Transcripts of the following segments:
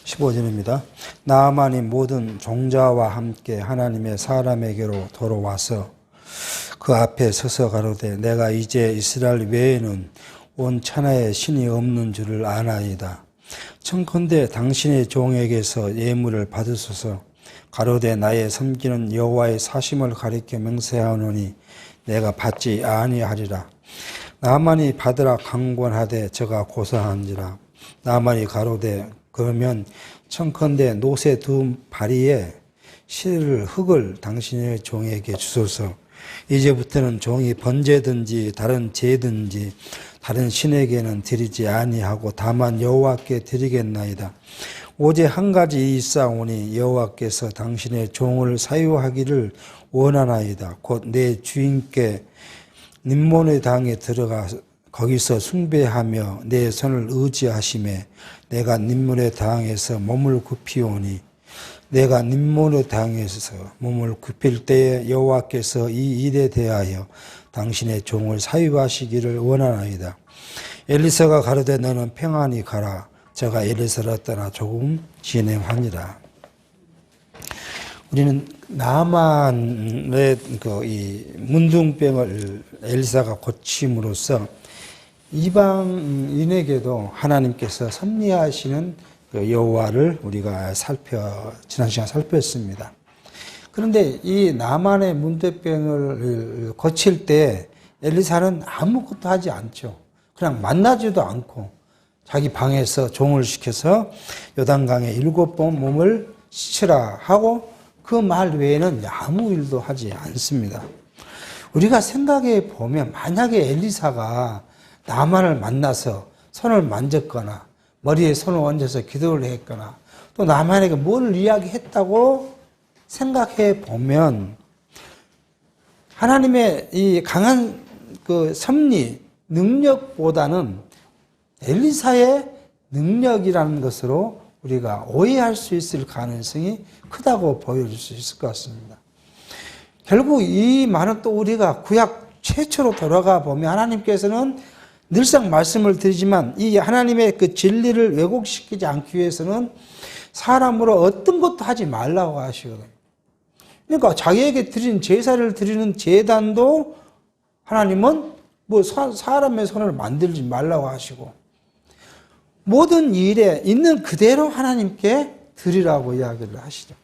15절입니다. 나아만이 모든 종자와 함께 하나님의 사람에게로 돌아와서 그 앞에 서서 가로되 내가 이제 이스라엘 외에는 온 천하에 신이 없는 줄을 아나이다. 청컨대 당신의 종에게서 예물을 받으소서. 가로되 나의 섬기는 여호와의 사심을 가리켜 맹세하노니 내가 받지 아니하리라. 나아만이 받으라 강권하되 저가 고사한지라. 나아만이 가로되 그러면 청컨대 노새 두 바리에 실을 흙을 당신의 종에게 주소서. 이제부터는 종이 번제든지 다른 제든지 다른 신에게는 드리지 아니하고 다만 여호와께 드리겠나이다. 오직 한 가지 있사오니 여호와께서 당신의 종을 사유하기를 원하나이다. 곧 내 주인께 님몬의 당에 들어가 거기서 숭배하며 내 손을 의지하심에 내가 님몬의 당에서 몸을 굽히오니 내가 님몬의 당에서 몸을 굽힐 때에 여호와께서 이 일에 대하여 당신의 종을 사유하시기를 원하나이다. 엘리사가 가로되 너는 평안히 가라. 저가 엘리사를 떠나 조금 진행하니라. 우리는 나아만의 이 문둥병을 엘리사가 고침으로써 이방인에게도 하나님께서 섭리하시는 그 여호와를 우리가 지난 시간 살폈습니다. 그런데 이 나만의 문둥병을 고칠 때 엘리사는 아무것도 하지 않죠. 그냥 만나지도 않고 자기 방에서 종을 시켜서 요단강에 7번 몸을 씻으라 하고 그 말 외에는 아무 일도 하지 않습니다. 우리가 생각해 보면 만약에 엘리사가 나만을 만나서 손을 만졌거나 머리에 손을 얹어서 기도를 했거나 또 나만에게 뭘 이야기했다고 생각해 보면 하나님의 이 강한 그 섭리 능력보다는 엘리사의 능력이라는 것으로 우리가 오해할 수 있을 가능성이 크다고 보여줄 수 있을 것 같습니다. 결국 이 말은 또 우리가 구약 최초로 돌아가 보면 하나님께서는 늘상 말씀을 드리지만 이 하나님의 그 진리를 왜곡시키지 않기 위해서는 사람으로 어떤 것도 하지 말라고 하시거든요. 그러니까 자기에게 드린 제사를 드리는 제단도 하나님은 뭐 사람의 손을 만들지 말라고 하시고 모든 일에 있는 그대로 하나님께 드리라고 이야기를 하시죠.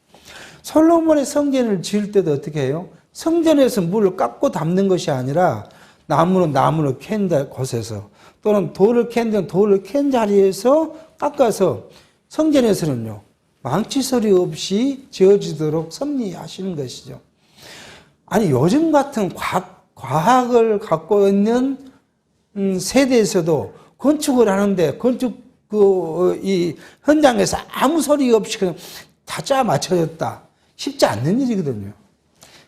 솔로몬의 성전을 지을 때도 어떻게 해요? 성전에서 물을 깎고 담는 것이 아니라 나무를 캔 곳에서 또는 돌을 캔 자리에서 깎아서 성전에서는요 망치 소리 없이 지어지도록 섭리하시는 것이죠. 아니 요즘 같은 과학을 갖고 있는 세대에서도 건축을 하는데 건축 이 현장에서 아무 소리 없이 그냥 다 짜 맞춰졌다. 쉽지 않는 일이거든요.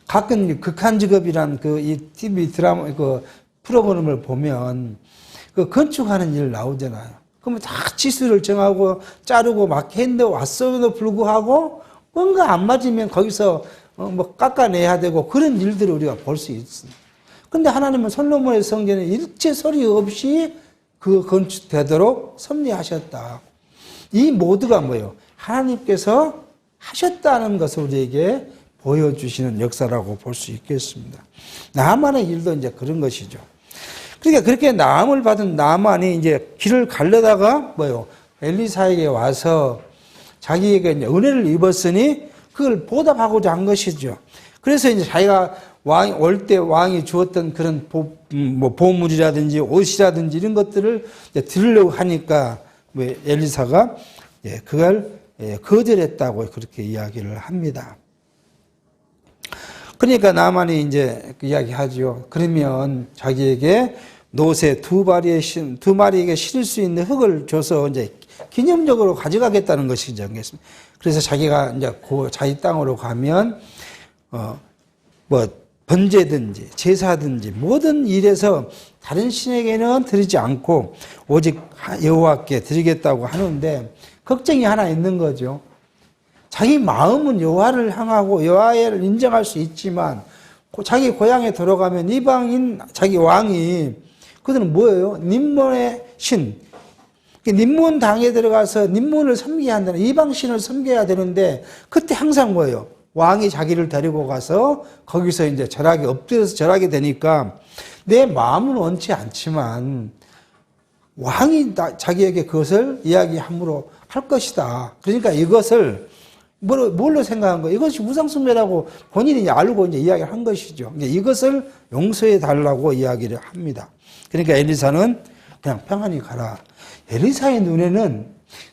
가끔 극한 직업이란 이 TV 드라마 프로그램을 보면 그 건축하는 일 나오잖아요. 그러면 다 치수를 정하고 자르고 막 했는데 왔어도 불구하고 뭔가 안 맞으면 거기서 뭐 깎아내야 되고 그런 일들을 우리가 볼 수 있습니다. 근데 하나님은 솔로몬의 성전에 일체 소리 없이 그 건축되도록 섭리하셨다. 이 모두가 뭐예요? 하나님께서 하셨다는 것을 우리에게 보여주시는 역사라고 볼 수 있겠습니다. 나아만의 일도 이제 그런 것이죠. 그러니까 그렇게 나음을 받은 나아만이 이제 길을 가려다가 뭐예요? 엘리사에게 와서 자기에게 이제 은혜를 입었으니 그걸 보답하고자 한 것이죠. 그래서 이제 자기가 올 때 왕이 주었던 그런 보물이라든지 옷이라든지 이런 것들을 드리려고 하니까 엘리사가 그걸 거절했다고 그렇게 이야기를 합니다. 그러니까 나만이 이제 이야기하죠. 그러면 자기에게 노새 두 마리에게 실을 수 있는 흙을 줘서 이제 기념적으로 가져가겠다는 것이죠. 그래서 자기가 이제 자기 땅으로 가면 번제든지 제사든지 모든 일에서 다른 신에게는 드리지 않고 오직 여호와께 드리겠다고 하는데 걱정이 하나 있는 거죠. 자기 마음은 여호와를 향하고 여호와를 인정할 수 있지만 자기 고향에 들어가면 이방인 자기 왕이 그들은 뭐예요? 님몬의 신 님문당에 들어가서 님문을 섬겨야 한다는, 이방신을 섬겨야 되는데, 그때 항상 뭐예요? 왕이 자기를 데리고 가서 거기서 이제 절하게, 엎드려서 절하게 되니까 내 마음은 원치 않지만 왕이 자기에게 그것을 이야기함으로 할 것이다. 그러니까 이것을 뭘로 생각한 거예요? 이것이 우상숭배라고 본인이 알고 이제 이야기를 한 것이죠. 이것을 용서해 달라고 이야기를 합니다. 그러니까 엘리사는 그냥 평안히 가라. 엘리사의 눈에는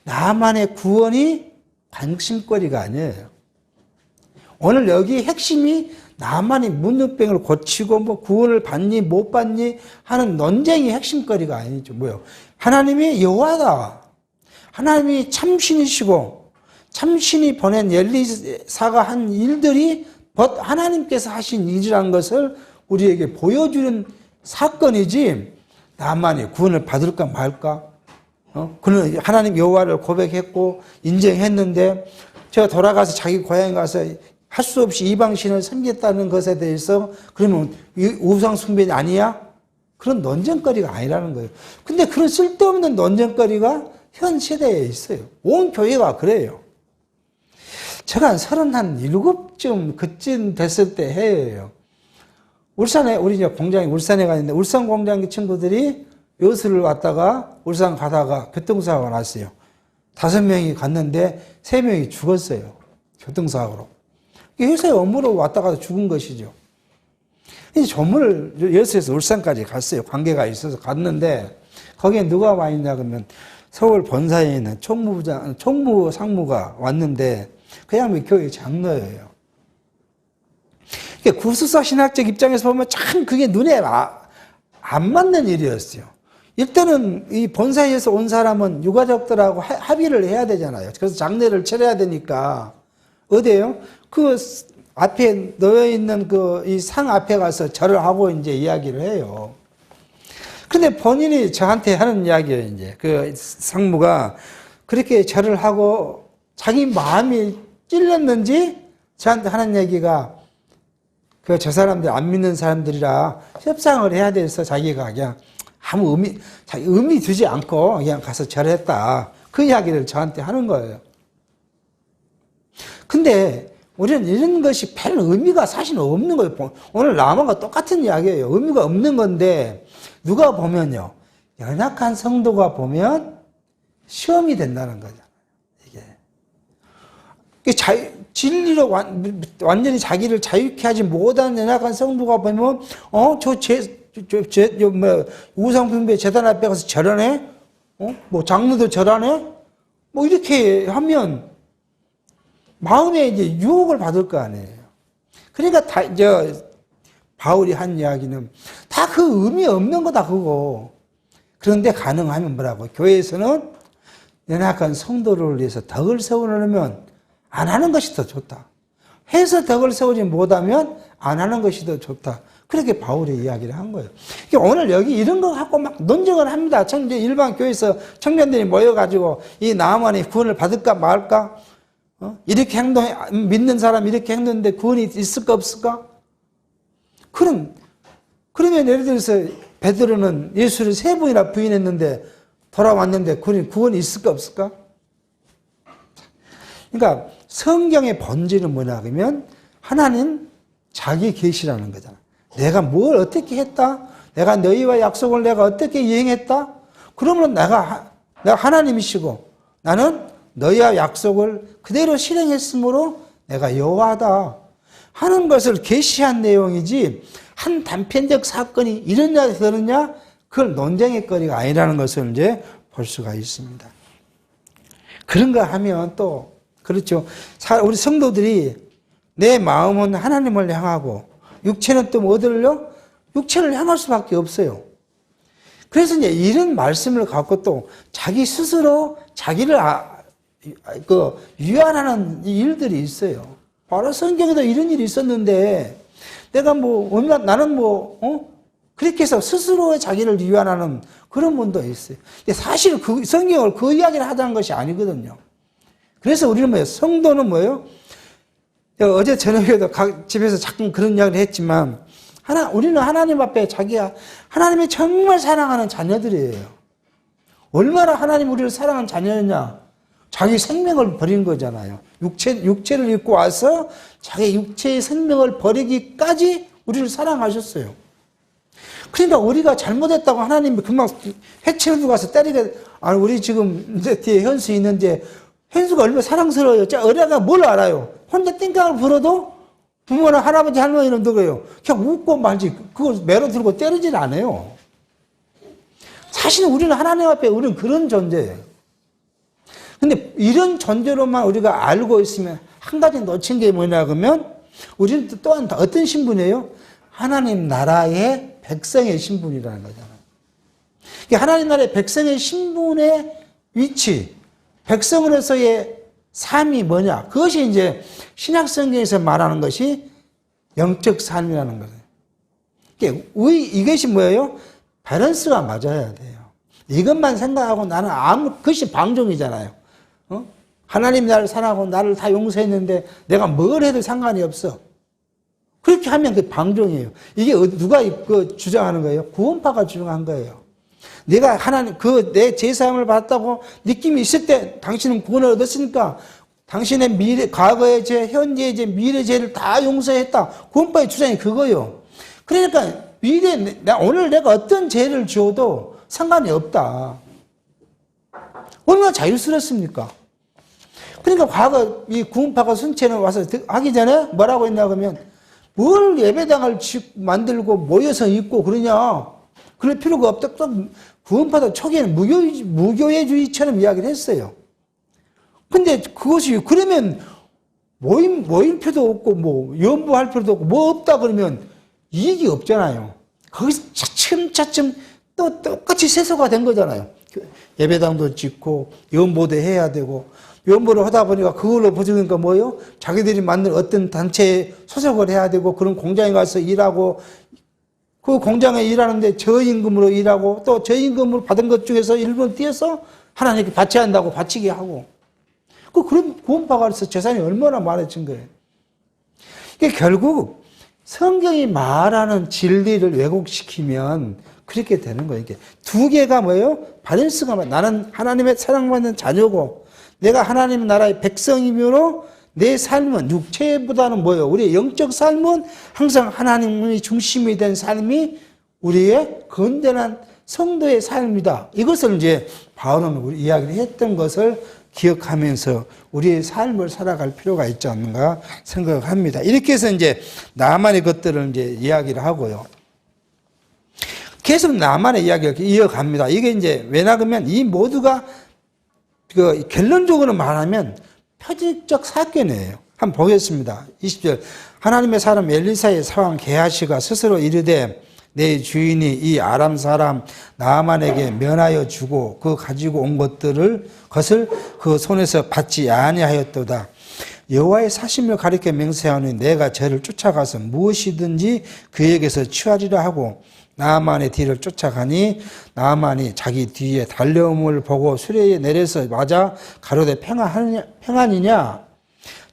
나만의 구원이 관심거리가 아니에요. 오늘 여기 핵심이 나만이 문둥병을 고치고 뭐 구원을 받니 못 받니 하는 논쟁이 핵심거리가 아니죠. 뭐요? 하나님이 여호와다. 하나님이 참신이시고 참신이 보낸 엘리사가 한 일들이 하나님께서 하신 일이라는 것을 우리에게 보여주는 사건이지, 나만이 구원을 받을까 말까? 그는 하나님 여호와를 고백했고 인정했는데 제가 돌아가서 자기 고향에 가서 할 수 없이 이방신을 섬겼다는 것에 대해서 그러면 우상 숭배는 아니야? 그런 논쟁거리가 아니라는 거예요. 근데 그런 쓸데없는 논쟁거리가 현 시대에 있어요. 온 교회가 그래요. 제가 한 37쯤 그쯤 됐을 때 해예요. 울산에, 우리 이제 공장이 울산에 가 있는데, 울산 공장 친구들이 여수를 왔다가 울산 가다가 교통사고가 났어요. 5명이 갔는데 3명이 죽었어요. 교통사고로. 회사에 업무로 왔다 가서 죽은 것이죠. 이제 조문을 여수에서 울산까지 갔어요. 관계가 있어서 갔는데, 거기에 누가 와 있냐 그러면 서울 본사에 있는 총무 상무가 왔는데, 그 양반이 교회 장로예요. 구수사 신학적 입장에서 보면 참 그게 눈에 안 맞는 일이었어요. 일단은 이 본사에서 온 사람은 유가족들하고 합의를 해야 되잖아요. 그래서 장례를 치러야 되니까 어디에요? 그 앞에 놓여 있는 그 이 상 앞에 가서 절을 하고 이제 이야기를 해요. 근데 본인이 저한테 하는 이야기예요. 이제 그 상무가 그렇게 절을 하고 자기 마음이 찔렸는지 저한테 하는 얘기가, 저 사람들 안 믿는 사람들이라 협상을 해야 돼서 자기가 그냥 아무 의미 두지 않고 그냥 가서 절했다. 그 이야기를 저한테 하는 거예요. 근데 우리는 이런 것이 별 의미가 사실 없는 거예요. 오늘 라마가 똑같은 이야기예요. 의미가 없는 건데, 누가 보면요, 연약한 성도가 보면 시험이 된다는 거잖아요. 이게 진리로 완전히 자기를 자유케 하지 못한 연약한 성도가 보면, 우상숭배 재단 앞에 가서 절하네? 뭐 장로도 절하네? 뭐 이렇게 하면 마음에 이제 유혹을 받을 거 아니에요. 그러니까 바울이 한 이야기는 다 그 의미 없는 거다, 그거. 그런데 가능하면 뭐라고? 교회에서는 연약한 성도를 위해서 덕을 세우려면 안 하는 것이 더 좋다. 해서 덕을 세우지 못하면 안 하는 것이 더 좋다. 그렇게 바울이 이야기를 한 거예요. 오늘 여기 이런 거 갖고 막 논쟁을 합니다. 일반 교회에서 청년들이 모여가지고 이 나아만이 구원을 받을까 말까? 이렇게 믿는 사람 이렇게 행동했는데 구원이 있을까 없을까? 그러면 예를 들어서 베드로는 예수를 3번이나 부인했는데 돌아왔는데 구원이 있을까 없을까? 그러니까 성경의 본질은 뭐냐 그러면 하나님 자기 계시라는 거잖아. 내가 뭘 어떻게 했다? 내가 너희와 약속을 내가 어떻게 이행했다? 그러면 내가 하나님이시고 나는 너희와 약속을 그대로 실행했으므로 내가 여호와다 하는 것을 계시한 내용이지, 한 단편적 사건이 이러냐 저러냐 그걸 논쟁의 거리가 아니라는 것을 이제 볼 수가 있습니다. 그런가 하면 또 그렇죠. 우리 성도들이 내 마음은 하나님을 향하고 육체는 또 어디를요? 육체를 향할 수밖에 없어요. 그래서 이제 이런 말씀을 갖고 또 자기 스스로 자기를 위안하는 일들이 있어요. 바로 성경에도 이런 일이 있었는데 내가 나는 그렇게 해서 스스로 자기를 위안하는 그런 분도 있어요. 근데 사실 성경을 그 이야기를 하자는 것이 아니거든요. 그래서 우리는 뭐예요? 성도는 뭐예요? 어제 저녁에도 집에서 자꾸 그런 이야기를 했지만, 우리는 하나님 앞에 하나님이 정말 사랑하는 자녀들이에요. 얼마나 하나님 우리를 사랑한 자녀였냐. 자기 생명을 버린 거잖아요. 육체를 입고 와서 자기 육체의 생명을 버리기까지 우리를 사랑하셨어요. 그러니까 우리가 잘못했다고 하나님이 금방 회초리로 가서 때리게, 우리 지금 이제 뒤에 현수 있는데, 현수가 얼마나 사랑스러워요. 어려가 뭘 알아요? 혼자 띵깡을 불어도 부모나 할아버지, 할머니는 누구예요? 그냥 웃고 말지, 그걸 매로 들고 때리질 않아요. 사실 우리는 하나님 앞에 우리는 그런 존재예요. 근데 이런 존재로만 우리가 알고 있으면 한 가지 놓친 게 뭐냐 그러면 우리는 또한 어떤 신분이에요? 하나님 나라의 백성의 신분이라는 거잖아요. 하나님 나라의 백성의 신분의 위치, 백성으로서의 삶이 뭐냐? 그것이 이제 신약 성경에서 말하는 것이 영적 삶이라는 거예요. 이것이 뭐예요? 밸런스가 맞아야 돼요. 이것만 생각하고 나는 그것이 방종이잖아요. 하나님 나를 사랑하고 나를 다 용서했는데 내가 뭘 해도 상관이 없어. 그렇게 하면 그 방종이에요. 이게 누가 주장하는 거예요? 구원파가 주장한 거예요. 내가 하나님, 내 제사함을 받았다고 느낌이 있을 때 당신은 구원을 얻었으니까 당신의 과거의 죄, 현재의 죄, 미래의 죄를 다 용서했다. 구원파의 주장이 그거예요. 그러니까 오늘 내가 어떤 죄를 지어도 상관이 없다. 얼마나 자유스럽습니까? 그러니까 과거 이 구원파가 순체는 와서 하기 전에 뭐라고 했냐 그러면 뭘 예배당을 만들고 모여서 있고 그러냐. 그럴 필요가 없다. 구원파도 초기에는 무교회주의처럼 이야기를 했어요. 근데 그것이 그러면 모임표도 없고 연부할 필요도 없고 없다 그러면 이익이 없잖아요. 거기서 차츰차츰 또 똑같이 세소가 된 거잖아요. 예배당도 짓고 연보도 해야 되고 연보를 하다 보니까 그걸로 보니까 뭐예요? 자기들이 만든 어떤 단체에 소속을 해야 되고 그런 공장에 가서 일하고 그 공장에 일하는데 저임금으로 일하고 또 저임금으로 받은 것 중에서 일부분 띄어서 하나님께 바쳐야 한다고 바치게 하고 그런 구원파가 있어서 재산이 얼마나 많아진 거예요. 이게 결국 성경이 말하는 진리를 왜곡시키면 그렇게 되는 거예요. 이게 두 개가 뭐예요? 밸런스가 나는 하나님의 사랑받는 자녀고 내가 하나님 나라의 백성이므로 내 삶은 육체보다는 뭐예요? 우리의 영적 삶은 항상 하나님의 중심이 된 삶이 우리의 건전한 성도의 삶이다. 이것을 이제 바울은 우리 이야기를 했던 것을 기억하면서 우리의 삶을 살아갈 필요가 있지 않는가 생각합니다. 이렇게 해서 이제 나만의 것들을 이제 이야기를 하고요. 계속 나만의 이야기를 이어갑니다. 이게 이제 왜냐 그러면 이 모두가 결론적으로 말하면 표직적 사건이에요. 한번 보겠습니다. 20절. 하나님의 사람 엘리사의 사왕 게하시가 스스로 이르되 내 주인이 이 아람 사람 나아만에게 면하여 주고 그 가지고 온 것을 그 손에서 받지 아니하였도다. 여호와의 사심을 가리켜 맹세하니 내가 저를 쫓아가서 무엇이든지 그에게서 취하리라 하고 나아만의 뒤를 쫓아가니 나아만이 자기 뒤에 달려옴을 보고 수레에 내려서 맞아 가로되 평안이냐?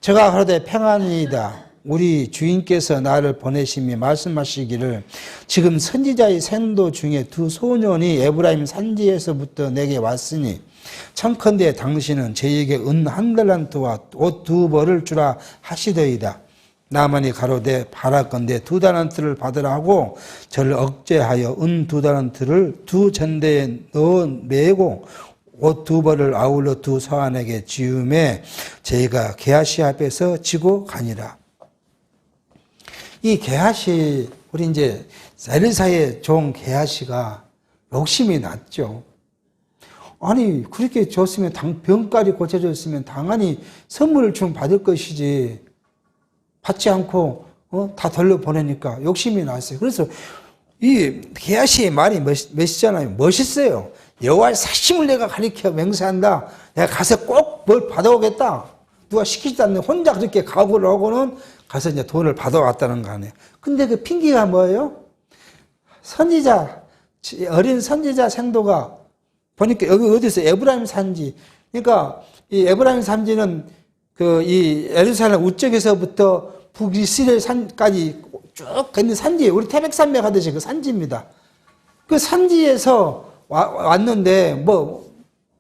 저가 가로되 평안이다. 우리 주인께서 나를 보내심이 말씀하시기를 지금 선지자의 생도 중에 두 소년이 에브라임 산지에서부터 내게 왔으니 청컨대 당신은 저에게 은 한 달란트와 옷 두 벌을 주라 하시더이다. 나만이 가로되 바라건대 두 달란트를 받으라 하고 저를 억제하여 은 두 달란트를 두 전대에 넣어 매고 옷 두 벌을 아울러 두 서안에게 지음에 저희가 게하시 앞에서 지고 가니라. 이 게하시 우리 이제 엘리사의 종 게하시가 욕심이 났죠. 아니 그렇게 줬으면 병까지 고쳐줬으면 당연히 선물을 좀 받을 것이지 받지 않고 다 돌려보내니까 욕심이 났어요. 그래서 이 게하시의 말이 멋있잖아요. 멋있어요. 여호와의 사심을 내가 가리켜 맹세한다. 내가 가서 꼭 뭘 받아오겠다. 누가 시키지도 않는 혼자 그렇게 각오를 하고는 가서 이제 돈을 받아왔다는 거 아니에요. 근데 그 핑계가 뭐예요? 선지자, 어린 선지자 생도가 보니까 여기 어디서 에브라임 산지. 그러니까 이 에브라임 산지는 이 예루살렘 우쪽에서부터 북이스라엘 산까지 쭉 있는 산지예요. 우리 태백산맥 하듯이 그 산지입니다. 그 산지에서 왔는데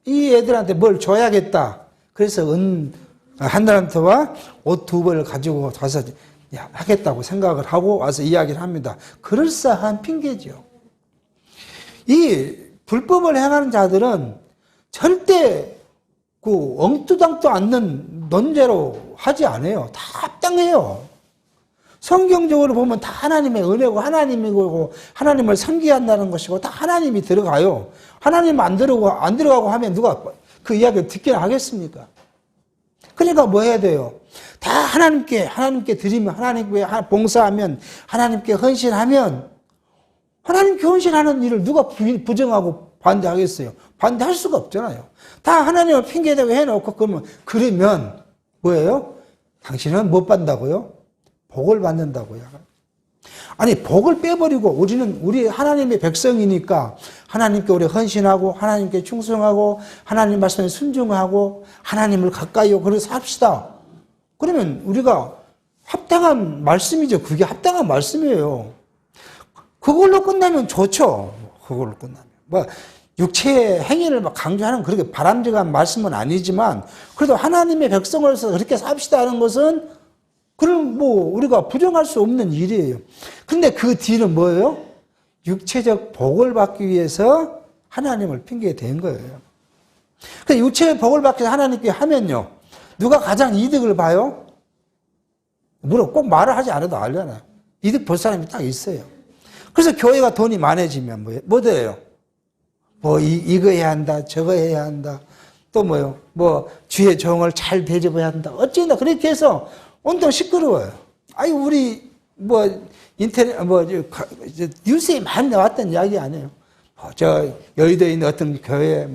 이 애들한테 뭘 줘야겠다. 그래서 하나님한테와 옷 2벌을 가지고 가서 하겠다고 생각을 하고 와서 이야기를 합니다. 그럴싸한 핑계죠. 이 불법을 행하는 자들은 절대 그 엉뚱당도 않는 논제로 하지 않아요. 다 합당해요. 성경적으로 보면 다 하나님의 은혜고 하나님이고 하나님을 섬기한다는 것이고 다 하나님이 들어가요. 하나님 안 들어가고 하면 누가 그 이야기를 듣기나 하겠습니까? 그러니까 뭐 해야 돼요? 다 하나님께 드리면, 하나님께 봉사하면, 하나님께 헌신하면, 하나님께 헌신하는 일을 누가 부정하고 반대하겠어요? 반대할 수가 없잖아요. 다 하나님을 핑계대고 해놓고 그러면 뭐예요? 당신은 못 받는다고요? 복을 받는다고요. 아니, 복을 빼버리고 우리 하나님의 백성이니까 하나님께 우리 헌신하고 하나님께 충성하고 하나님 말씀에 순종하고 하나님을 가까이 오고 그래서 삽시다. 그러면 우리가 합당한 말씀이죠. 그게 합당한 말씀이에요. 그걸로 끝나면 좋죠. 그걸로 끝나면. 뭐 육체의 행위를 막 강조하는 그렇게 바람직한 말씀은 아니지만 그래도 하나님의 백성으로서 그렇게 삽시다 하는 것은 그럼 뭐 우리가 부정할 수 없는 일이에요. 근데 그 뒤는 뭐예요? 육체적 복을 받기 위해서 하나님을 핑계댄 거예요. 그 육체의 복을 받기 위해서 하나님께 하면요. 누가 가장 이득을 봐요? 물론 꼭 말을 하지 않아도 알잖아요. 이득 볼 사람이 딱 있어요. 그래서 교회가 돈이 많아지면 뭐 돼요? 뭐 이거 해야 한다, 저거 해야 한다. 또 뭐요? 뭐 주의 종을 잘 대접해야 한다. 어찌나 그렇게 해서 온통 시끄러워요. 아니 우리 인터넷 뉴스에 많이 나왔던 이야기 아니에요. 저 여의도에 있는 어떤 교회,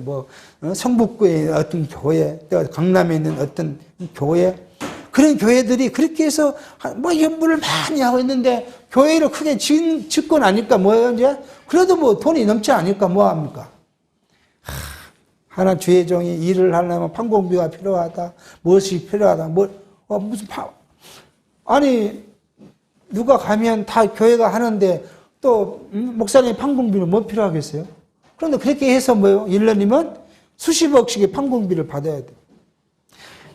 성북구에 있는 어떤 교회, 또 강남에 있는 어떤 교회, 그런 교회들이 그렇게 해서 연부를 많이 하고 있는데 교회를 크게 짓고 나니까 뭐예요 이제? 그래도 돈이 넘지 않으니까 뭐 합니까? 하나 주의 종이 일을 하려면 판공비가 필요하다. 무엇이 필요하다. 아니 누가 가면 다 교회가 하는데 또 목사님 판공비는 뭐 필요하겠어요? 그런데 그렇게 해서 1년이면 수십억씩의 판공비를 받아야 돼.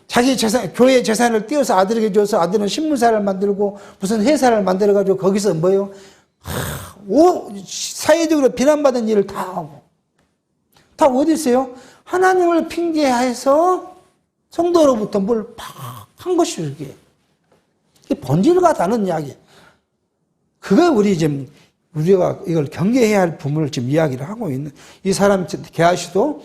자기 재산, 교회 재산을 띄어서 아들에게 줘서 아들은 신문사를 만들고 무슨 회사를 만들어가지고 거기서 사회적으로 비난받은 일을 다 하고. 다 어디 있어요? 하나님을 핑계해서 성도로부터 뭘 팍 한 것이 이게. 본질과 다른 이야기. 그거 우리가 이걸 경계해야 할 부분을 지금 이야기를 하고 있는 이 사람 게하시도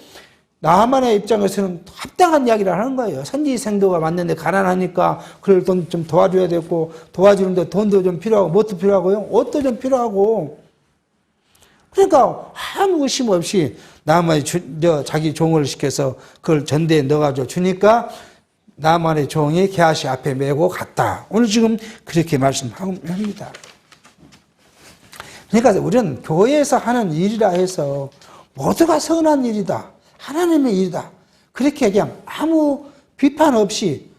나만의 입장에서는 합당한 이야기를 하는 거예요. 선지생도가 왔는데 가난하니까 그럴 돈 좀 도와줘야 되고 도와주는데 돈도 좀 필요하고 뭣도 필요하고요. 옷도 좀 필요하고. 그러니까 아무 의심 없이 나만의 자기 종을 시켜서 그걸 전대에 넣어가지고 주니까 나만의 종이 게하시 앞에 메고 갔다. 오늘 지금 그렇게 말씀합니다. 그러니까 우리는 교회에서 하는 일이라 해서 모두가 선한 일이다. 하나님의 일이다. 그렇게 그냥 아무 비판 없이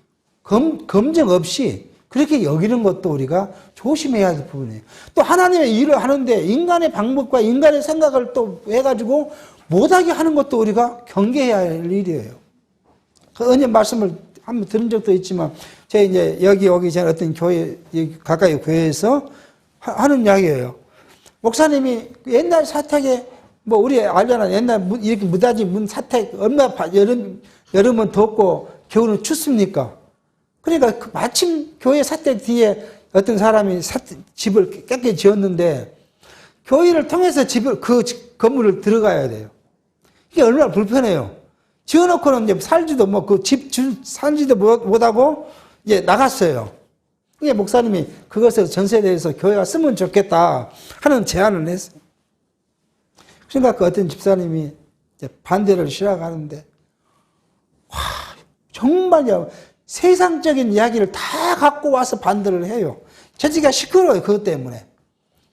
검증 없이 그렇게 여기는 것도 우리가 조심해야 할 부분이에요. 또 하나님의 일을 하는데 인간의 방법과 인간의 생각을 또 해가지고 못하게 하는 것도 우리가 경계해야 할 일이에요. 그 언제 말씀을 한번 들은 적도 있지만 제가 이제 여기 오기 전에 어떤 교회 가까이 교회에서 하는 이야기예요. 목사님이 옛날 사택에 우리 알잖아. 옛날 이렇게 무다지 문 사택 얼마나 여름은 덥고 겨울은 춥습니까? 그러니까 마침 교회 사택 뒤에 어떤 사람이 집을 깨끗이 지었는데 교회를 통해서 그 건물을 들어가야 돼요. 이게 얼마나 불편해요. 지어놓고는 이제 살지도 살지도 못하고 이제 나갔어요. 이게 목사님이 그것을 전세대에서 교회가 쓰면 좋겠다 하는 제안을 했어요. 그러니까 그 어떤 집사님이 이제 반대를 시작하는데, 정말 세상적인 이야기를 다 갖고 와서 반대를 해요. 처지가 시끄러워요, 그것 때문에.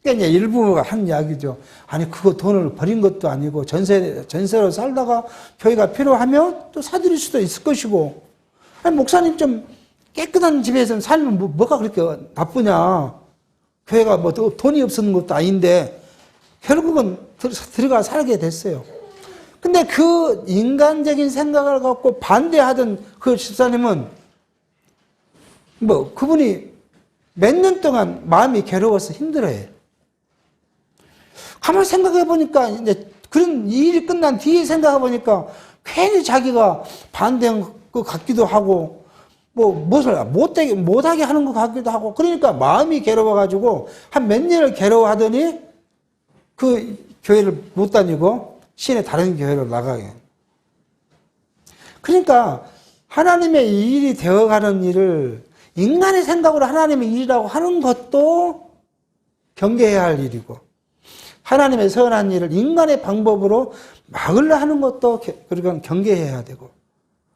그러니까 이제 일부가 한 이야기죠. 아니, 그거 돈을 버린 것도 아니고 전세로 살다가 교회가 필요하면 또 사드릴 수도 있을 것이고. 아니, 목사님 좀 깨끗한 집에서 살면 뭐가 그렇게 나쁘냐. 교회가 돈이 없었는 것도 아닌데, 결국은 들어가 살게 됐어요. 근데 그 인간적인 생각을 갖고 반대하던 그 집사님은 뭐 그분이 몇 년 동안 마음이 괴로워서 힘들어해요. 가만히 생각해 보니까 이제 그런 일이 끝난 뒤에 생각해 보니까 괜히 자기가 반대한 것 같기도 하고 뭐 무엇을 못하게 하는 것 같기도 하고 그러니까 마음이 괴로워가지고 한 몇 년을 괴로워하더니 그 교회를 못 다니고 시내 다른 교회로 나가게. 그러니까 하나님의 일이 되어가는 일을 인간의 생각으로 하나님의 일이라고 하는 것도 경계해야 할 일이고 하나님의 선한 일을 인간의 방법으로 막으려 하는 것도 우리가 경계해야 되고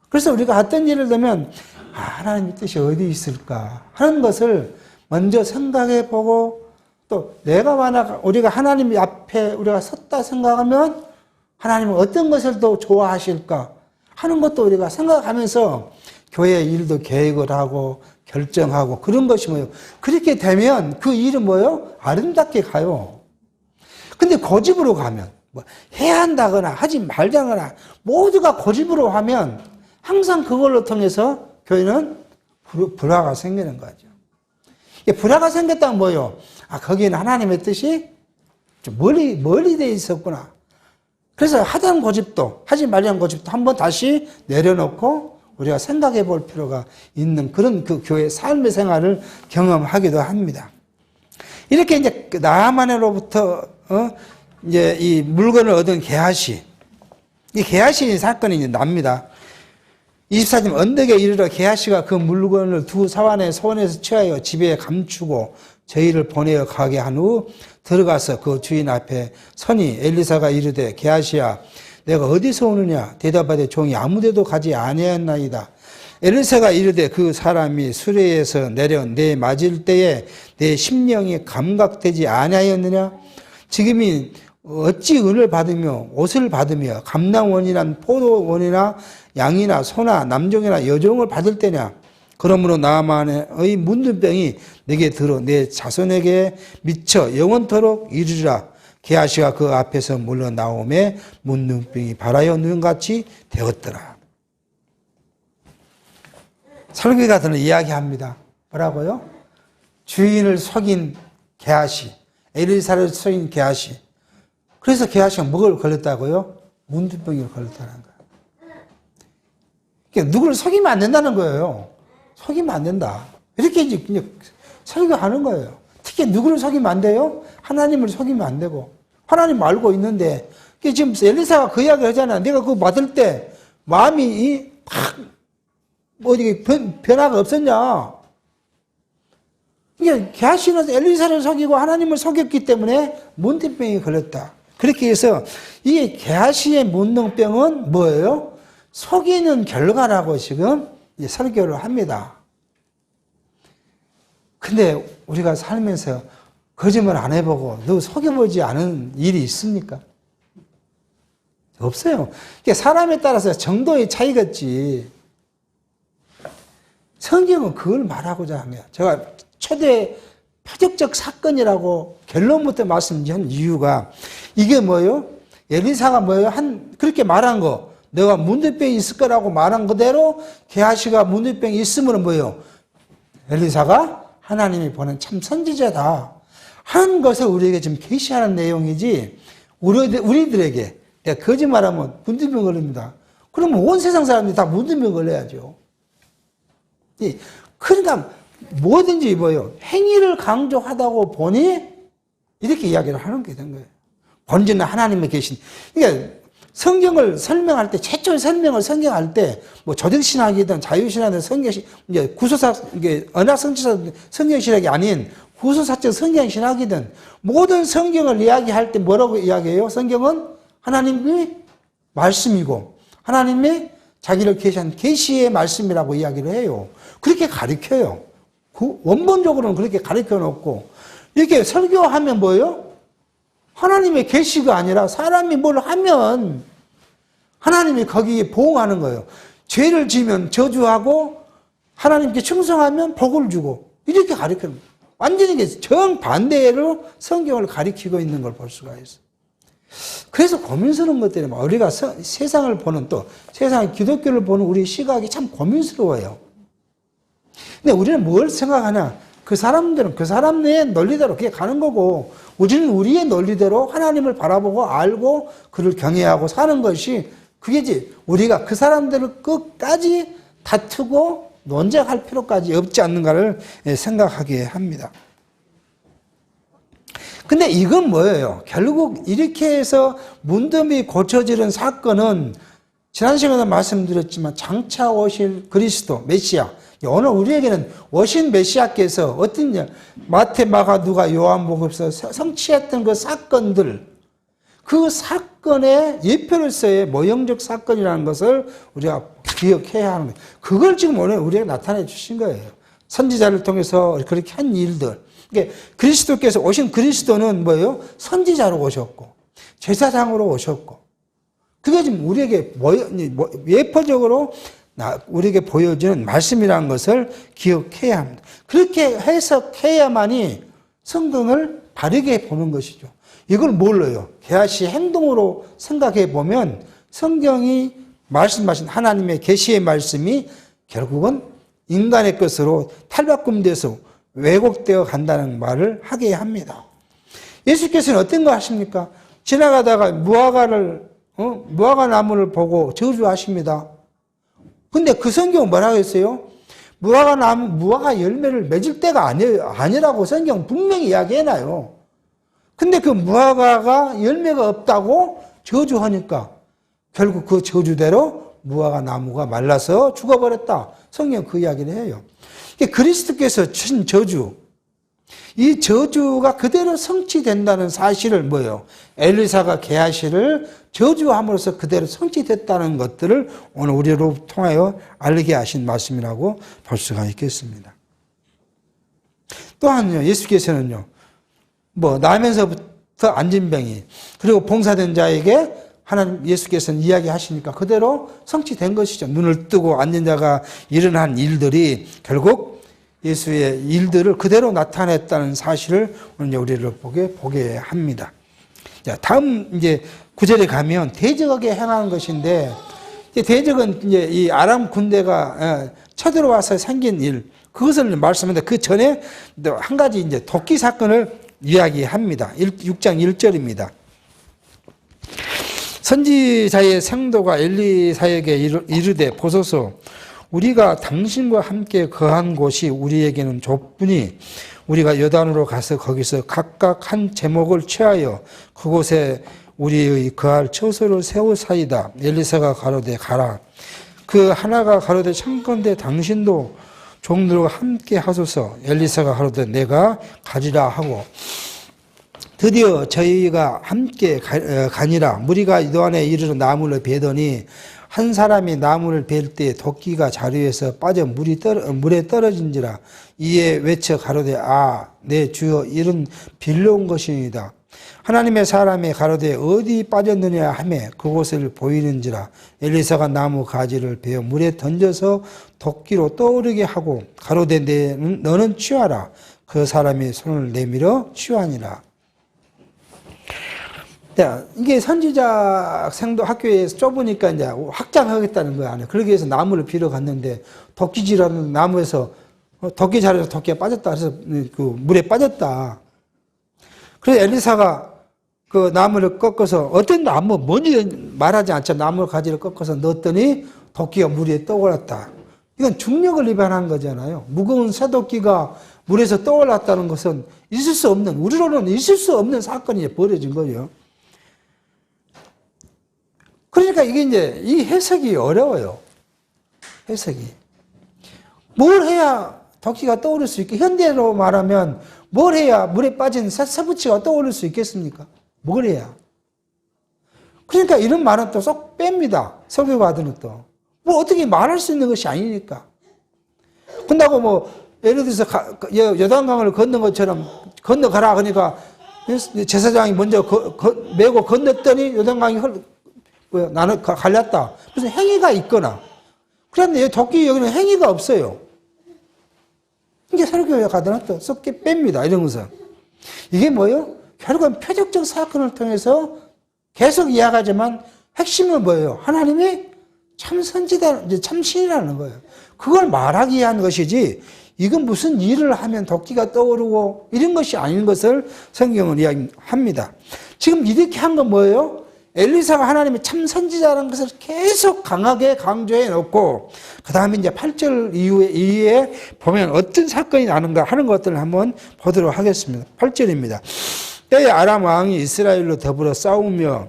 그래서 우리가 어떤 일을 되면 하나님의 뜻이 어디 있을까 하는 것을 먼저 생각해 보고 또 내가 만약 우리가 하나님 앞에 우리가 섰다 생각하면 하나님은 어떤 것을 더 좋아하실까 하는 것도 우리가 생각하면서 교회 일도 계획을 하고 결정하고 그런 것이 뭐예요? 그렇게 되면 그 일은 뭐예요? 아름답게 가요. 근데 고집으로 가면 뭐 해야 한다거나 하지 말자거나 모두가 고집으로 하면 항상 그걸로 통해서 교회는 불화가 생기는 거죠. 불화가 생겼다면 뭐예요? 거기는 하나님의 뜻이 좀 멀리 돼 있었구나. 그래서 하던 고집도 하지 말자는 고집도 한번 다시 내려놓고 우리가 생각해 볼 필요가 있는 그런 그 교회 삶의 생활을 경험하기도 합니다. 이렇게 이제 나아만으로부터 이제 이 물건을 얻은 게하시, 이 게하시 사건이 이제 납니다. 24절 언덕에 이르러 게하시가 그 물건을 두 사환의 손에서 취하여 집에 감추고 저희를 보내어 가게 한 후 들어가서 그 주인 앞에 서니 엘리사가 이르되 게하시야 내가 어디서 오느냐 대답하되 종이 아무데도 가지 아니하였나이다. 엘리사가 이르되 그 사람이 수레에서 내려 내 맞을 때에 내 심령이 감각되지 아니하였느냐 지금이 어찌 은을 받으며 옷을 받으며 감남원이나 포도원이나 양이나 소나 남종이나 여종을 받을 때냐 그러므로 나만의 문둥병이 내게 들어 내 자손에게 미쳐 영원토록 이르리라. 게하시가 그 앞에서 물러나오매 문둥병이 바라여 눈같이 되었더라. 설교가들은 이야기합니다. 뭐라고요? 주인을 속인 게하시, 엘리사를 속인 게하시. 그래서 게하시가 뭘 걸렸다고요? 문둥병이 걸렸다는 거예요. 그러니까 누구를 속이면 안 된다는 거예요. 속이면 안 된다. 이렇게 이제 그냥 설교하는 거예요. 특히 누구를 속이면 안 돼요? 하나님을 속이면 안 되고. 하나님 알고 있는데, 지금 엘리사가 그 이야기를 하잖아. 내가 그거 받을 때 마음이 팍, 어디 변화가 없었냐? 이게 게하시는 엘리사를 속이고 하나님을 속였기 때문에 문둥병이 걸렸다. 그렇게 해서 이 게하시의 문둥병은 뭐예요? 속이는 결과라고 지금 설교를 합니다. 근데 우리가 살면서 거짓말 안 해보고 너 속여보지 않은 일이 있습니까? 없어요. 사람에 따라서 정도의 차이겠지. 성경은 그걸 말하고자 합니다. 제가 최대 표적적 사건이라고 결론부터 말씀드린 이유가 이게 뭐예요? 엘리사가 뭐예요? 그렇게 말한 거 내가 문둥병이 있을 거라고 말한 그대로 게하시가 문둥병이 있으면 뭐예요? 엘리사가 하나님이 보낸 참 선지자다 하는 것을 우리에게 지금 계시하는 내용이지 우리들에게 내가 거짓말하면 문둥병 걸립니다. 그러면 온 세상 사람들이 다 문둥병 걸려야죠. 그러니까 뭐든지 뭐예요? 행위를 강조하다고 보니 이렇게 이야기를 하는 게 된 거예요. 본질은 하나님의 계신. 그러니까 성경을 설명할 때, 최초의 설명을 성경할 때, 뭐 조정신학이든 자유신학이든 성경신, 이제 구소사, 이게 언어성취사 성경신학이 아닌 구소사적 성경신학이든 모든 성경을 이야기할 때 뭐라고 이야기해요? 성경은 하나님의 말씀이고 하나님의 자기를 계시한 계시의 말씀이라고 이야기를 해요. 그렇게 가르쳐요. 원본적으로는 그렇게 가르쳐 놓고 이렇게 설교하면 뭐예요? 하나님의 계시가 아니라 사람이 뭘 하면 하나님이 거기에 보응하는 거예요. 죄를 지으면 저주하고 하나님께 충성하면 복을 주고 이렇게 가르치는 거예요. 완전히 정반대로 성경을 가리키고 있는 걸 볼 수가 있어요. 그래서 고민스러운 것들이 우리가 세상을 보는 또 세상 기독교를 보는 우리 시각이 참 고민스러워요. 근데 우리는 뭘 생각하냐? 그 사람들은 그 사람의 논리대로 그게 가는 거고 우리는 우리의 논리대로 하나님을 바라보고 알고 그를 경외하고 사는 것이 그게지 우리가 그 사람들을 끝까지 다투고 논쟁할 필요까지 없지 않는가를 생각하게 합니다. 근데 이건 뭐예요? 결국 이렇게 해서 문틈이 고쳐지는 사건은 지난 시간에 말씀드렸지만 장차 오실 그리스도 메시아 오늘 우리에게는 오신 메시아께서 어떤 마태, 마가, 누가, 요한복음에서 성취했던 그 사건들 그 사건의 예표로서의 모형적 사건이라는 것을 우리가 기억해야 하는 거예요. 그걸 지금 오늘 우리에게 나타내 주신 거예요. 선지자를 통해서 그렇게 한 일들. 그러니까 그리스도께서 오신 그리스도는 뭐예요? 선지자로 오셨고 제사장으로 오셨고 그게 지금 우리에게 예표적으로 우리에게 보여지는 말씀이라는 것을 기억해야 합니다. 그렇게 해석해야만이 성경을 바르게 보는 것이죠. 이걸 뭘로요? 계시 행동으로 생각해 보면 성경이 말씀하신 하나님의 계시의 말씀이 결국은 인간의 것으로 탈바꿈돼서 왜곡되어 간다는 말을 하게 합니다. 예수께서는 어떤 거 하십니까? 지나가다가 무화과 나무를 보고 저주하십니다. 근데 그 성경은 뭐라고 했어요? 무화과 열매를 맺을 때가 아니라고 성경 분명히 이야기해놔요. 근데 그 무화과가 열매가 없다고 저주하니까 결국 그 저주대로 무화과 나무가 말라서 죽어버렸다. 성경 그 이야기를 해요. 그리스도께서 친 저주, 이 저주가 그대로 성취된다는 사실을 뭐예요? 엘리사가 게하시를 저주함으로써 그대로 성취됐다는 것들을 오늘 우리로 통하여 알게 하신 말씀이라고 볼 수가 있겠습니다. 또한요, 예수께서는요, 나면서부터 안진병이, 그리고 봉사된 자에게 하나님 예수께서는 이야기하시니까 그대로 성취된 것이죠. 눈을 뜨고 앉은 자가 일어난 일들이 결국 예수의 일들을 그대로 나타냈다는 사실을 오늘 우리를 보게 합니다. 자, 다음 이제 9절에 가면 대적에게 행하는 것인데, 대적은 이제 이 아람 군대가 쳐들어와서 생긴 일, 그것을 말씀하는데 그 전에 한 가지 이제 도끼 사건을 이야기합니다. 6장 1절입니다. 선지자의 생도가 엘리사에게 이르되 보소서 우리가 당신과 함께 거한 곳이 우리에게는 좁으니 우리가 요단으로 가서 거기서 각각 한 제목을 취하여 그곳에 우리의 거할 처소를 세우사이다. 엘리사가 가로되 가라. 그 하나가 가로되 청컨대 당신도 종들과 함께 하소서. 엘리사가 가로되 내가 가지라 하고 드디어 저희가 함께 가니라. 무리가 요단에 이르러 나무를 베더니 한 사람이 나무를 벨 때 도끼가 자루에서 빠져 물에 떨어진지라. 이에 외쳐 가로되 내 주여 이는 빌려온 것이니이다. 하나님의 사람이 가로되 어디 빠졌느냐 하매 그곳을 보이는지라. 엘리사가 나무 가지를 베어 물에 던져서 도끼로 떠오르게 하고 가로되 너는 취하라. 그 사람이 손을 내밀어 취하니라. 이게 선지자 생도 학교에서 좁으니까 이제 확장하겠다는 거 아니에요. 그러기 위해서 나무를 빌어 갔는데 도끼질하는 나무에서 도끼 자루에서 도끼가 빠졌다. 그래서 그 물에 빠졌다. 그래서 엘리사가 그 나무를 꺾어서 어떤 나무 뭔지 말하지 않죠. 나무 가지를 꺾어서 넣었더니 도끼가 물에 떠올랐다. 이건 중력을 위반한 거잖아요. 무거운 쇠도끼가 물에서 떠올랐다는 것은 있을 수 없는, 우리로는 있을 수 없는 사건이 벌어진 거예요. 그러니까 이게 이제 이 해석이 어려워요. 해석이. 뭘 해야 도끼가 떠오를 수 있게, 현대로 말하면 뭘 해야 물에 빠진 쇠붙이가 떠오를 수 있겠습니까? 뭘 해야? 그러니까 이런 말은 또 쏙 뺍니다. 설교가들은 또. 어떻게 말할 수 있는 것이 아니니까. 근다고 예를 들어서 요단강을 건넌 것처럼 건너가라 그러니까 제사장이 먼저 메고 건넜더니 요단강이 나는 갈렸다. 무슨 행위가 있거나. 그런데 도끼 여기는 행위가 없어요. 이게 설교가들은 또 쏙 뺍니다. 이런 것은. 이게 뭐예요? 결국은 표적적 사건을 통해서 계속 이야기하지만 핵심은 뭐예요? 하나님이 참 선지자, 이제 참 신이라는 거예요. 그걸 말하기 위한 것이지, 이건 무슨 일을 하면 도끼가 떠오르고 이런 것이 아닌 것을 성경은 이야기합니다. 지금 이렇게 한 건 뭐예요? 엘리사가 하나님의 참 선지자라는 것을 계속 강하게 강조해 놓고, 그 다음에 이제 8절 이후에 보면 어떤 사건이 나는가 하는 것들을 한번 보도록 하겠습니다. 8절입니다. 때에 아람 왕이 이스라엘로 더불어 싸우며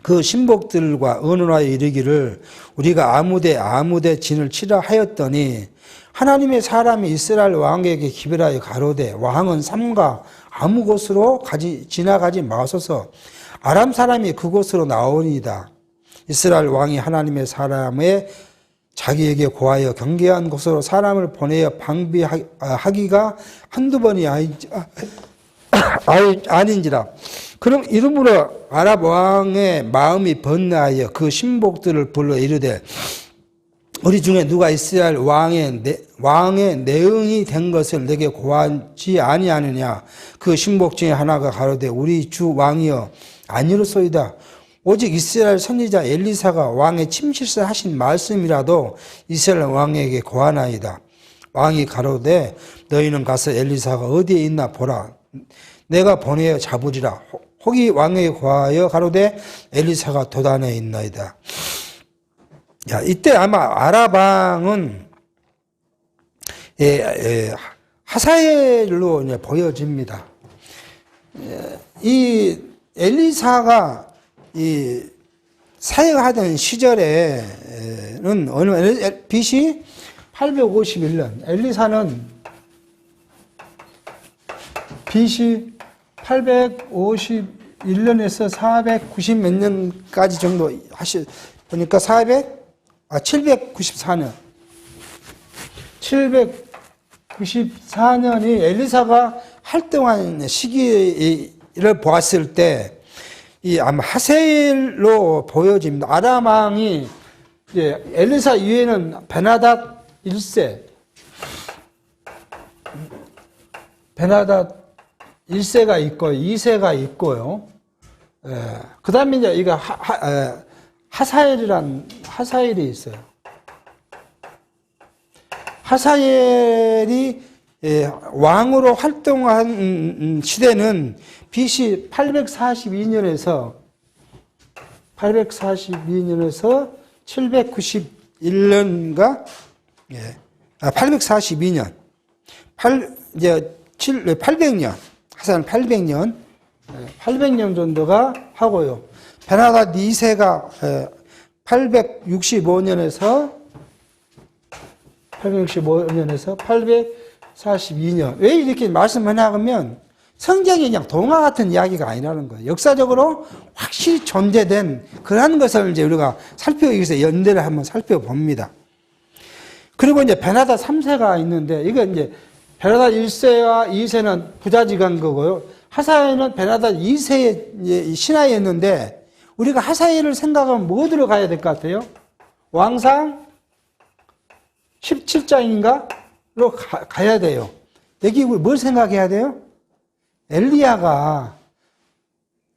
그 신복들과 의논하여 이르기를 우리가 아무데 진을 치라 하였더니 하나님의 사람이 이스라엘 왕에게 기별하여 가로되 왕은 삼가 아무 곳으로 지나가지 마소서. 아람 사람이 그곳으로 나오니이다. 이스라엘 왕이 하나님의 사람의 자기에게 고하여 경계한 곳으로 사람을 보내어 방비하기가 한두 번이 아닌지라. 그럼 이러므로 아람 왕의 마음이 번뇌하여 그 신복들을 불러 이르되 우리 중에 누가 이스라엘 왕의 내응이 된 것을 내게 고하지 아니하느냐. 그 신복 중에 하나가 가로되 우리 주 왕이여 아니로소이다. 오직 이스라엘 선지자 엘리사가 왕의 침실서 하신 말씀이라도 이스라엘 왕에게 고하나이다. 왕이 가로되 너희는 가서 엘리사가 어디에 있나 보라. 내가 보내어 잡으리라. 혹이 왕에게 고하여 가로되 엘리사가 도단에 있나이다. 자, 이때 아마 아라방은 하사엘로 이제 보여집니다. 이 엘리사가 이 사역하던 시절에는 BC 851년, 엘리사는 BC 851년에서 490 몇 년까지 정도 보니까 794년. 794년이 엘리사가 활동한 시기를 보았을 때, 이 아마 하세일로 보여집니다. 아람 왕이 엘리사 이후에는 베나닷 1세, 베나닷 1세가 있고 2세가 있고요. 그 다음에 이제 이거 하사엘이 있어요. 하사엘이 왕으로 활동한 시대는 BC 842년에서 791년가 842년 800년 하사엘 800년 정도가 하고요. 베나닷 2세가 865년에서 842년. 왜 이렇게 말씀하냐면 성경이 그냥 동화 같은 이야기가 아니라는 거예요. 역사적으로 확실히 존재된 그러한 것을 이제 우리가 살펴보기 위해서 연대를 한번 살펴봅니다. 그리고 이제 베나닷 3세가 있는데, 이거 이제 베나닷 1세와 2세는 부자지간 거고요. 하사엘은 베나닷 2세의 신하였는데, 우리가 하사엘을 생각하면 뭐 들어가야 될 것 같아요? 왕상 17장인가로 가야 돼요. 여기 뭘 생각해야 돼요? 엘리야가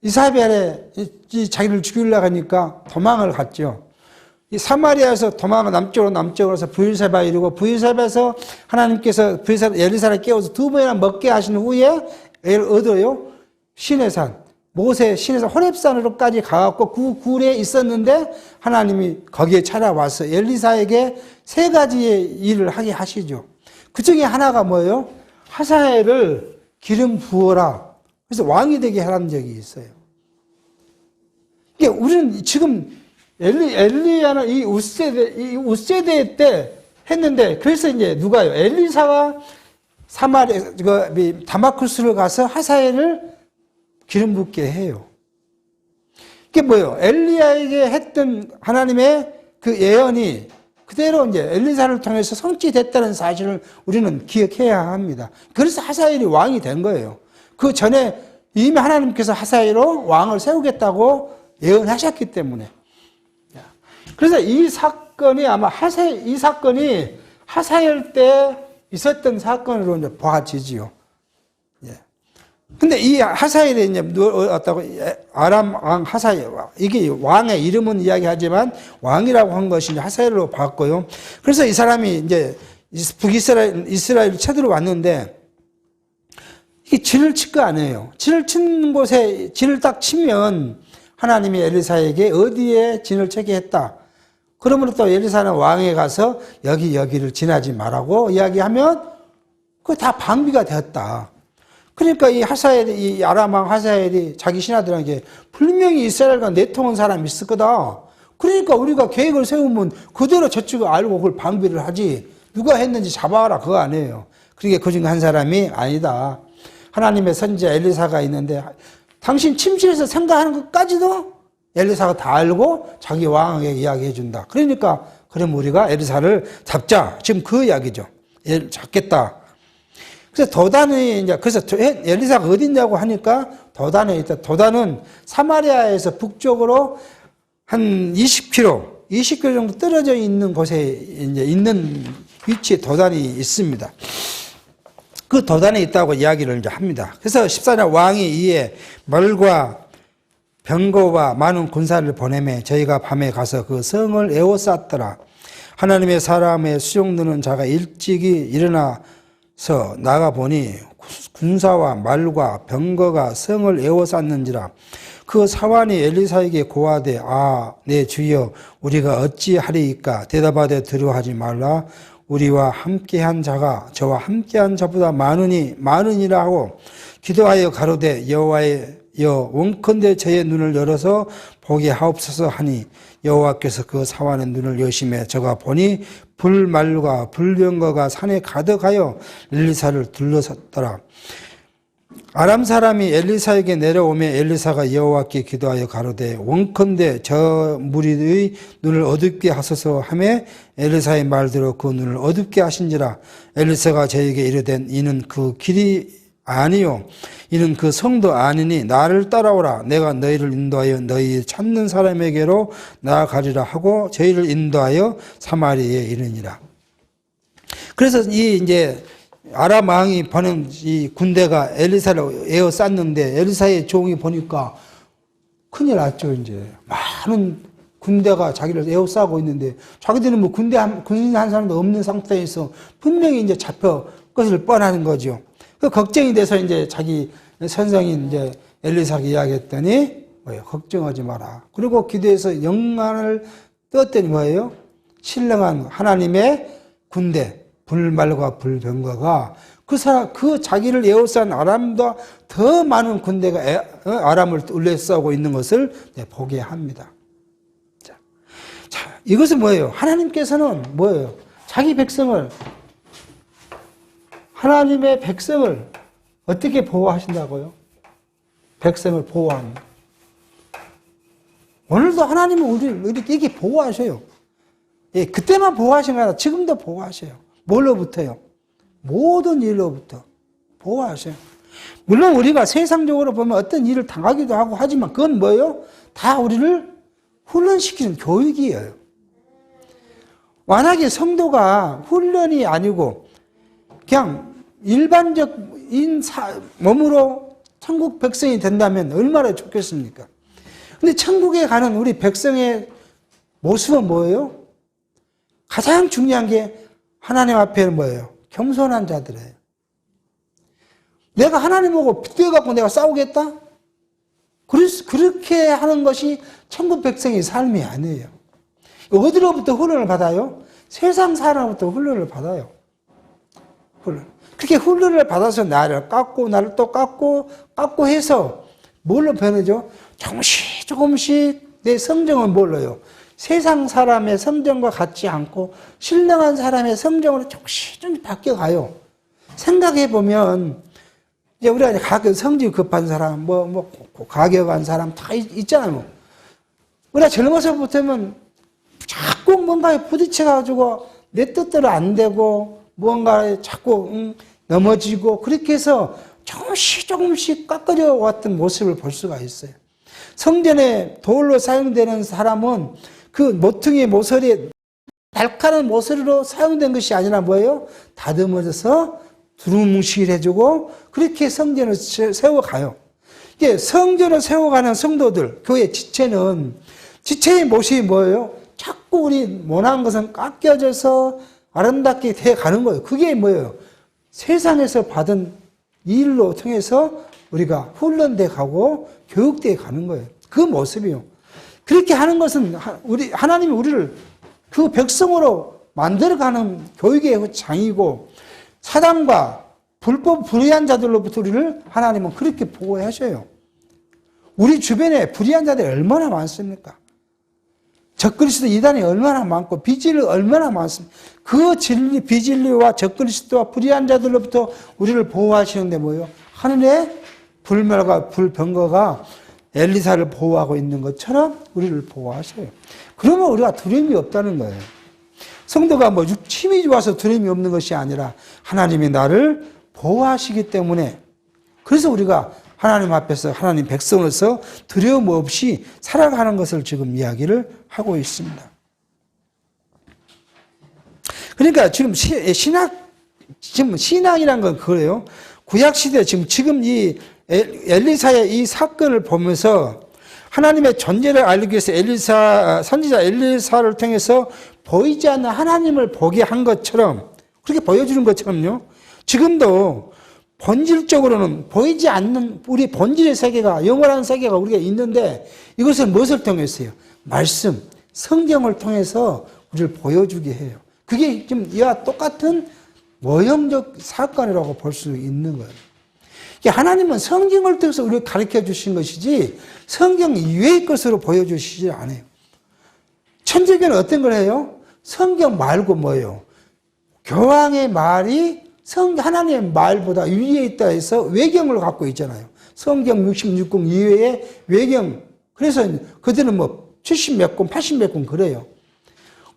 이사벨에 자기를 죽이려고 하니까 도망을 갔죠. 이 사마리아에서 도망을 남쪽으로 해서 브엘세바에 이르고, 브엘세바에서 하나님께서 엘리사를 깨워서 두 번이나 먹게 하신 후에 어디요? 시내산, 모세 시내산 호렙산으로까지 가갖고 그 굴에 있었는데 하나님이 거기에 찾아와서 엘리사에게 세 가지의 일을 하게 하시죠. 그 중에 하나가 뭐예요? 하사엘을 기름 부어라. 그래서 왕이 되게 하라는 적이 있어요. 이게 우리는 지금 엘리야는 이 웃세대 때 했는데, 그래서 이제 누가요? 엘리사와 다마쿠스를 가서 하사엘을 기름 붓게 해요. 이게 뭐예요? 엘리야에게 했던 하나님의 그 예언이 그대로 이제 엘리사를 통해서 성취됐다는 사실을 우리는 기억해야 합니다. 그래서 하사엘이 왕이 된 거예요. 그 전에 이미 하나님께서 하사엘로 왕을 세우겠다고 예언하셨기 때문에. 그래서 이 사건이 아마 이 사건이 하사엘 때 있었던 사건으로 이제 보아지지요. 근데 이 하사엘이 이제 왔다고 아람 왕 하사엘, 이게 왕의 이름은 이야기하지만 왕이라고 한 것이 이제 하사엘로 봤고요. 그래서 이 사람이 이제 이스라엘 쳐들어왔는데 이게 진을 칠 거 아니에요. 진을 친 곳에 진을 딱 치면 하나님이 엘리사에게 어디에 진을 치게 했다. 그러므로 또 엘리사는 왕에 가서 여기를 지나지 말라고 이야기하면 그거 다 방비가 되었다. 그러니까 이 하사엘이, 이 아람 왕 하사엘이 자기 신하들에게 분명히 이스라엘과 내통한 사람이 있을 거다. 그러니까 우리가 계획을 세우면 그대로 저쪽을 알고 그걸 방비를 하지. 누가 했는지 잡아와라. 그거 아니에요. 그러니까 그 중에 한 사람이 아니다. 하나님의 선지자 엘리사가 있는데 당신 침실에서 생각하는 것까지도 엘리사가 다 알고 자기 왕에게 이야기해 준다. 그러니까 그럼 우리가 엘리사를 잡자. 지금 그 이야기죠. 잡겠다. 그래서 도단이 이제 그래서 엘리사가 어디 있냐고 하니까 도단에 있다. 도단은 사마리아에서 북쪽으로 한 20km 정도 떨어져 있는 곳에 이제 있는 위치에 도단이 있습니다. 그 도단에 있다고 이야기를 이제 합니다. 그래서 14년 왕이 이에 말과 병거와 많은 군사를 보내매 저희가 밤에 가서 그 성을 에워쌌더라. 하나님의 사람의 수용드는 자가 일찍이 일어나서 나가보니 군사와 말과 병거가 성을 에워쌌는지라. 그 사환이 엘리사에게 고하되 내 주여 우리가 어찌하리이까. 대답하되 두려워하지 말라. 우리와 함께한 자가 저와 함께한 자보다 많으니라 하고 기도하여 가로되 여호와여 원컨대 저의 눈을 열어서 보게 하옵소서 하니 여호와께서 그 사환의 눈을 여심해 저가 보니 불말과 불병거가 산에 가득하여 엘리사를 둘러섰더라. 아람 사람이 엘리사에게 내려오매 엘리사가 여호와께 기도하여 가로되 원컨대 저 무리의 눈을 어둡게 하소서 하매 엘리사의 말대로 그 눈을 어둡게 하신지라. 엘리사가 저에게 이르되 이는 그 길이 아니요 이는 그 성도 아니니 나를 따라오라. 내가 너희를 인도하여 너희 찾는 사람에게로 나아가리라 하고 저희를 인도하여 사마리아에 이르니라. 그래서 이 이제 아람 왕이 보낸 이 군대가 엘리사를 에워쌌는데 엘리사의 종이 보니까 큰일 났죠. 이제 많은 군대가 자기를 에워싸고 있는데 자기들은 뭐 군인 한 사람도 없는 상태에서 분명히 이제 잡혀 것을 뻔하는 거죠. 그 걱정이 돼서 이제 자기 선생인 이제 엘리사에게 이야기했더니 뭐예요? 걱정하지 마라. 그리고 기도해서 영광을 떴더니 뭐예요? 신령한 하나님의 군대. 불말과 불병거가 그 자기를 에워싼 아람보다 더 많은 군대가 아람을 둘러싸고 있는 것을 보게 합니다. 자, 이것은 뭐예요? 하나님께서는 뭐예요? 하나님의 백성을 어떻게 보호하신다고요? 백성을 보호합니다. 오늘도 하나님은 우리를 이렇게 보호하셔요. 예, 그때만 보호하신 게 아니라 지금도 보호하셔요. 뭘로부터요? 모든 일로부터 보호하셔요. 물론 우리가 세상적으로 보면 어떤 일을 당하기도 하고 하지만 그건 뭐예요? 다 우리를 훈련시키는 교육이에요. 만약에 성도가 훈련이 아니고 그냥 일반적인 몸으로 천국 백성이 된다면 얼마나 좋겠습니까? 근데 천국에 가는 우리 백성의 모습은 뭐예요? 가장 중요한 게 하나님 앞에는 뭐예요? 겸손한 자들이에요. 내가 하나님하고 비교해갖고 내가 싸우겠다? 그렇게 하는 것이 천국 백성의 삶이 아니에요. 어디로부터 훈련을 받아요? 세상 사람으로부터 훈련을 받아요. 그렇게 훈련을 받아서 나를 깎고 나를 또 깎고 해서 뭘로 변하죠? 조금씩 내 성정은 뭘로요? 세상 사람의 성정과 같지 않고 신령한 사람의 성정으로 조금씩 바뀌어가요. 생각해보면 이제 우리가 가격 성질 급한 사람, 가격한 사람 다 있잖아요. 우리가 젊어서부터는 자꾸 뭔가에 부딪혀가지고 내 뜻대로 안 되고 무언가에 자꾸 넘어지고 그렇게 해서 조금씩 깎아져 왔던 모습을 볼 수가 있어요. 성전에 돌로 사용되는 사람은 그 모퉁이 모서리에 날카로운 모서리로 사용된 것이 아니라 뭐예요? 다듬어져서 두루뭉실해주고 그렇게 성전을 세워가요. 이게 성전을 세워가는 성도들, 교회 지체의 모습이 뭐예요? 자꾸 우리 못한 것은 깎여져서 아름답게 돼가는 거예요. 그게 뭐예요? 세상에서 받은 일로 통해서 우리가 훈련돼 가고 교육돼 가는 거예요. 그 모습이요. 그렇게 하는 것은 하나님이 우리를 그 백성으로 만들어가는 교육의 장이고 사단과 불법 불의한 자들로부터 우리를 하나님은 그렇게 보호하셔요. 우리 주변에 불의한 자들이 얼마나 많습니까? 적그리스도 이단이 얼마나 많고 비진리 얼마나 많습니까? 그 비진리와 적그리스도와 불의한 자들로부터 우리를 보호하시는데 뭐예요? 하늘의 불멸과 불병거가 엘리사를 보호하고 있는 것처럼 우리를 보호하셔요. 그러면 우리가 두려움이 없다는 거예요. 성도가 힘이 좋아서 두려움이 없는 것이 아니라 하나님이 나를 보호하시기 때문에 그래서 우리가 하나님 앞에서 하나님 백성으로서 두려움 없이 살아가는 것을 지금 이야기를 하고 있습니다. 그러니까 지금 신앙이란 건 그래요. 구약시대 지금 이 엘리사의 이 사건을 보면서 하나님의 존재를 알기 위해서 선지자 엘리사를 통해서 보이지 않는 하나님을 보게 한 것처럼 그렇게 보여주는 것처럼요. 지금도 본질적으로는 보이지 않는 우리 본질의 세계가 영원한 세계가 우리가 있는데 이것을 무엇을 통해서요? 말씀, 성경을 통해서 우리를 보여주게 해요. 그게 지금 이와 똑같은 모형적 사건이라고 볼 수 있는 거예요. 하나님은 성경을 통해서 우리를 가르쳐 주신 것이지 성경 이외의 것으로 보여주시지 않아요. 천주교는 어떤 걸 해요? 성경 말고 뭐예요? 교황의 말이 하나님의 말보다 위에 있다 해서 외경을 갖고 있잖아요. 성경 66권 이외에 외경. 그래서 그들은 70몇 권, 80몇 권 그래요.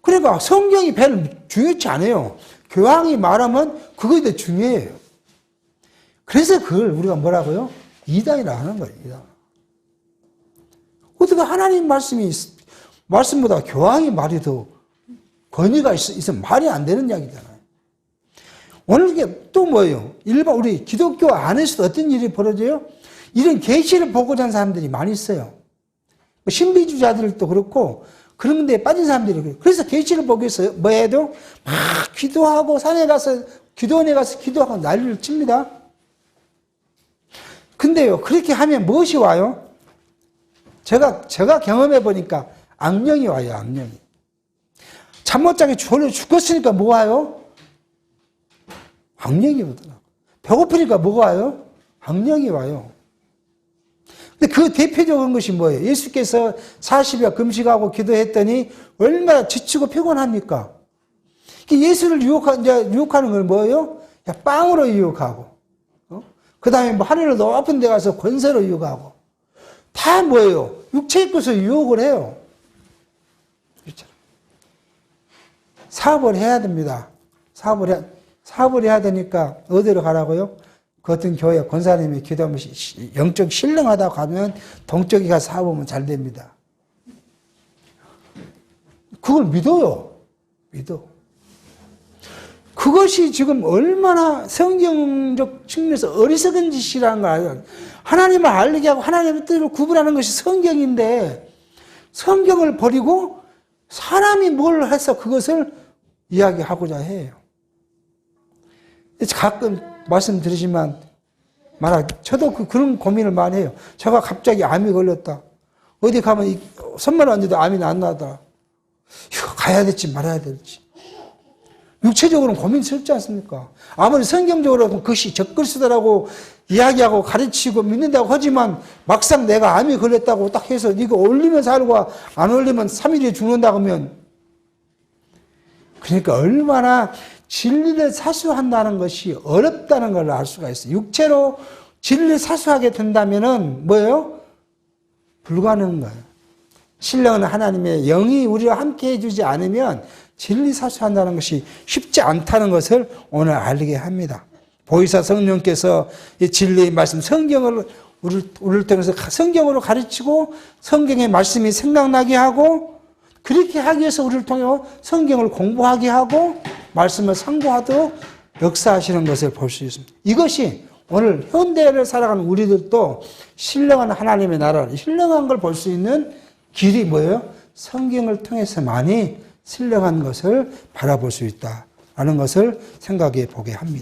그러니까 성경이 별로 중요치 않아요. 교황이 말하면 그것이 더 중요해요. 그래서 그걸 우리가 뭐라고요? 이단이라 하는 거예요. 이단. 어떻게 하나님 말씀보다 교황의 말이 더 권위가 있으면 말이 안 되는 이야기잖아요. 오늘 이게 또 뭐예요? 일반 우리 기독교 안에서도 어떤 일이 벌어져요? 이런 계시를 보고자 하는 사람들이 많이 있어요. 신비주의자들도 그렇고 그런 데에 빠진 사람들이 그래요. 그래서 계시를 보기 위해서 뭐 해야 돼요? 막 기도하고 산에 가서 기도원에 가서 기도하고 난리를 칩니다. 근데요, 그렇게 하면 무엇이 와요? 제가 경험해 보니까 악령이 와요, 악령이. 잠 못 자게 졸려 죽었으니까 뭐 와요? 악령이 오더라고요. 배고프니까 뭐가 와요? 악령이 와요. 근데 그 대표적인 것이 뭐예요? 예수께서 40여 금식하고 기도했더니 얼마나 지치고 피곤합니까? 예수를 유혹하는 건 뭐예요? 빵으로 유혹하고, 그 다음에 하늘로 높은 데 가서 권세로 유혹하고, 다 뭐예요? 육체의 것을 유혹을 해요. 그렇죠. 사업을 해야 됩니다. 사업을 해야 되니까 어디로 가라고요? 그 어떤 교회 권사님이 기도하면서 영적 신령하다고 하면 동쪽에 가서 사업하면 잘 됩니다. 그걸 믿어요. 믿어. 그것이 지금 얼마나 성경적 측면에서 어리석은 짓이라는 걸 알아요. 하나님을 알게 하고 하나님의 뜻을 구분하는 것이 성경인데 성경을 버리고 사람이 뭘 해서 그것을 이야기하고자 해요. 가끔 말씀드리지만 저도 그런 고민을 많이 해요. 제가 갑자기 암이 걸렸다. 어디 가면 선물 얹어도 암이 안 나더라. 이거 가야 될지 말아야 될지. 육체적으로는 고민스럽지 않습니까? 아무리 성경적으로 그것이 적그리스도라고 이야기하고 가르치고 믿는다고 하지만 막상 내가 암이 걸렸다고 딱 해서 이거 올리면 살고 안 올리면 3일에 죽는다고 하면 그러니까 얼마나 진리를 사수한다는 것이 어렵다는 걸 알 수가 있어요. 육체로 진리를 사수하게 된다면은 뭐예요? 불가능한 거예요. 신령은 하나님의 영이 우리와 함께 해주지 않으면 진리 사수한다는 것이 쉽지 않다는 것을 오늘 알게 합니다. 보혜사 성령께서 이 진리의 말씀, 성경을 우리를 통해서 성경으로 가르치고 성경의 말씀이 생각나게 하고 그렇게 하기 위해서 우리를 통해 성경을 공부하게 하고 말씀을 상고하도록 역사하시는 것을 볼 수 있습니다. 이것이 오늘 현대를 살아가는 우리들도 신령한 하나님의 나라를, 신령한 걸 볼 수 있는 길이 뭐예요? 성경을 통해서만이 신령한 것을 바라볼 수 있다라는 것을 생각해 보게 합니다.